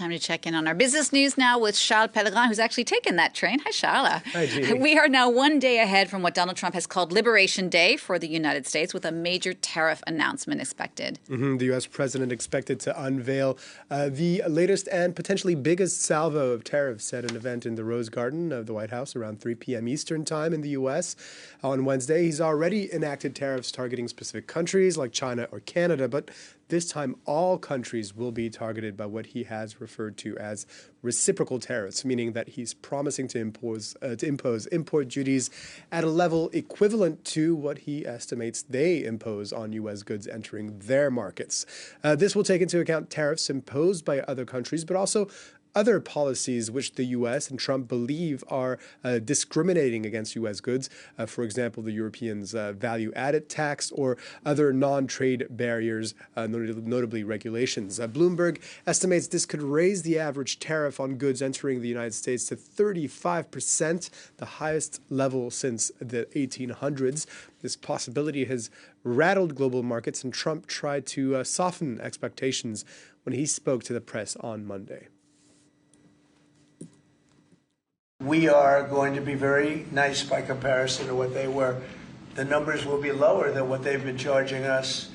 time to check in on our business news now with Charles Pellegrin, who's actually taken that train. Hi, Charles. Hi, Jeannie. We are now one day ahead from what Donald Trump has called Liberation Day for the United States, with a major tariff announcement expected. The U.S. president expected to unveil the latest and potentially biggest salvo of tariffs at an event in the Rose Garden of the White House around 3 p.m. Eastern Time in the U.S. On Wednesday, he's already enacted tariffs targeting specific countries like China or Canada, but this time all countries will be targeted by what he has referred to as reciprocal tariffs, meaning that he's promising to impose import duties at a level equivalent to what he estimates they impose on U.S. goods entering their markets. This will take into account tariffs imposed by other countries, but also other policies which the U.S. and Trump believe are discriminating against U.S. goods, for example, the Europeans' value-added tax or other non-trade barriers, notably regulations. Bloomberg estimates this could raise the average tariff on goods entering the United States to 35%, the highest level since the 1800s. This possibility has rattled global markets, and Trump tried to soften expectations when he spoke to the press on Monday. We are going to be very nice by comparison to what they were. The numbers will be lower than what they've been charging us,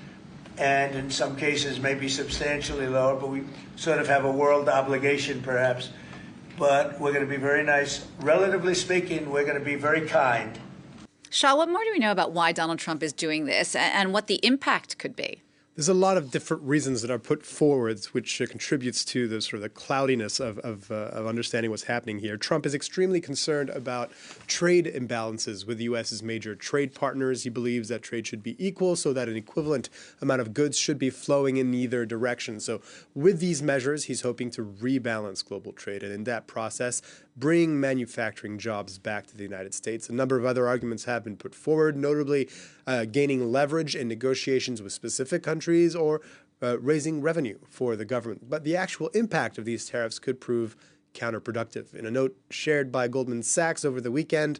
and in some cases maybe substantially lower, but we sort of have a world obligation perhaps. But we're going to be very nice. Relatively speaking, we're going to be very kind. Shah, what more do we know about why Donald Trump is doing this and what the impact could be? There's a lot of different reasons that are put forward, which contributes to the sort of the cloudiness of understanding what's happening here. Trump is extremely concerned about trade imbalances with the U.S.'s major trade partners. He believes that trade should be equal so that an equivalent amount of goods should be flowing in either direction. So with these measures, he's hoping to rebalance global trade and in that process, bring manufacturing jobs back to the United States. A number of other arguments have been put forward, notably gaining leverage in negotiations with specific countries or raising revenue for the government. But the actual impact of these tariffs could prove counterproductive. In a note shared by Goldman Sachs over the weekend,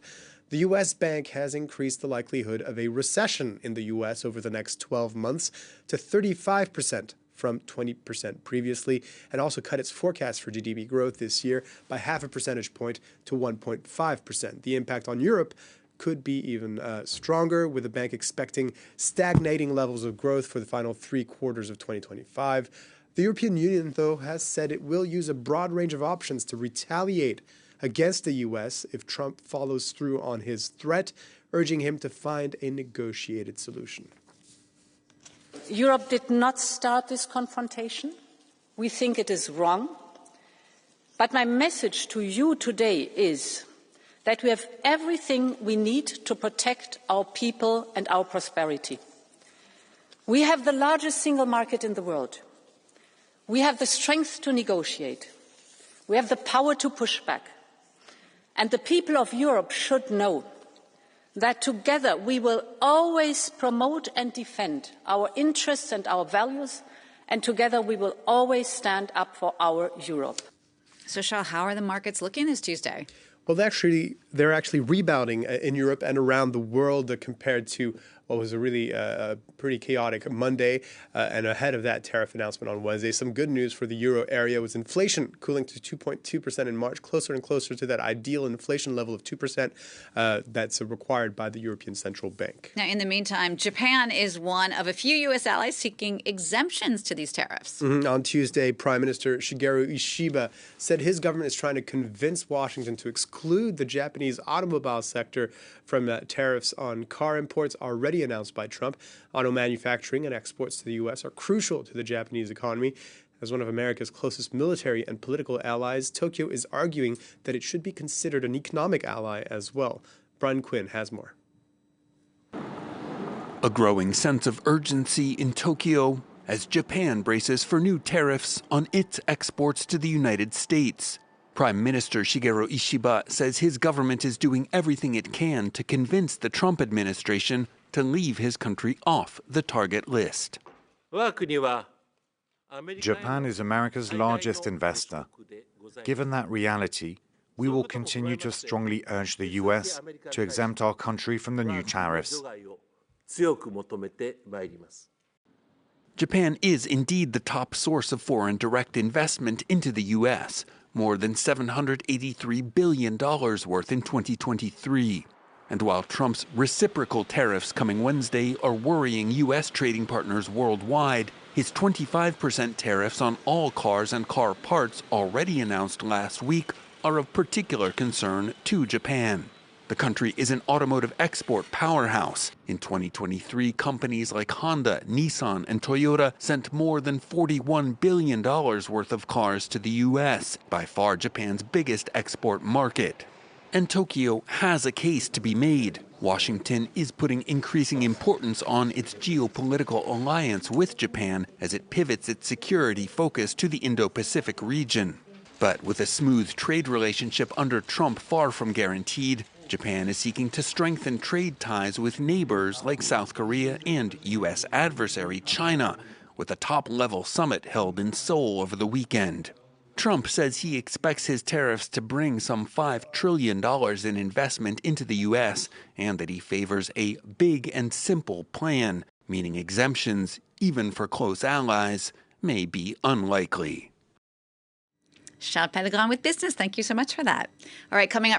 the U.S. bank has increased the likelihood of a recession in the U.S. over the next 12 months to 35%. From 20% previously, and also cut its forecast for GDP growth this year by 0.5 percentage point to 1.5%. The impact on Europe could be even stronger, with the bank expecting stagnating levels of growth for the final 3 quarters of 2025. The European Union, though, has said it will use a broad range of options to retaliate against the U.S. if Trump follows through on his threat, urging him to find a negotiated solution. Europe did not start this confrontation. We think it is wrong. But my message to you today is that we have everything we need to protect our people and our prosperity. We have the largest single market in the world. We have the strength to negotiate. We have the power to push back. And the people of Europe should know that together we will always promote and defend our interests and our values, and together we will always stand up for our Europe. So, Shah, how are the markets looking this Tuesday? Well, they're actually rebounding in Europe and around the world compared to what was a really pretty chaotic Monday and ahead of that tariff announcement on Wednesday. Some good news for the euro area was inflation cooling to 2.2% in March, closer and closer to that ideal inflation level of 2% that's required by the European Central Bank. Now, in the meantime, Japan is one of a few U.S. allies seeking exemptions to these tariffs. On Tuesday, Prime Minister Shigeru Ishiba said his government is trying to convince Washington to exclude the Japanese automobile sector from tariffs on car imports already announced by Trump. Auto manufacturing and exports to the U.S. are crucial to the Japanese economy. As one of America's closest military and political allies, Tokyo is arguing that it should be considered an economic ally as well. Brian Quinn has more. A growing sense of urgency in Tokyo as Japan braces for new tariffs on its exports to the United States. Prime Minister Shigeru Ishiba says his government is doing everything it can to convince the Trump administration to leave his country off the target list. Japan is America's largest investor. Given that reality, we will continue to strongly urge the U.S. to exempt our country from the new tariffs. Japan is indeed the top source of foreign direct investment into the U.S., more than $783 billion worth in 2023. And while Trump's reciprocal tariffs coming Wednesday are worrying U.S. trading partners worldwide, his 25% tariffs on all cars and car parts already announced last week are of particular concern to Japan. The country is an automotive export powerhouse. In 2023, companies like Honda, Nissan, and Toyota sent more than $41 billion worth of cars to the U.S., by far Japan's biggest export market. And Tokyo has a case to be made. Washington is putting increasing importance on its geopolitical alliance with Japan as it pivots its security focus to the Indo-Pacific region. But with a smooth trade relationship under Trump far from guaranteed, Japan is seeking to strengthen trade ties with neighbors like South Korea and U.S. adversary China, with a top-level summit held in Seoul over the weekend. Trump says he expects his tariffs to bring some $5 trillion in investment into the U.S. and that he favors a big and simple plan, meaning exemptions, even for close allies, may be unlikely. Charles Pellegrin with Business. Thank you so much for that. All right, coming up.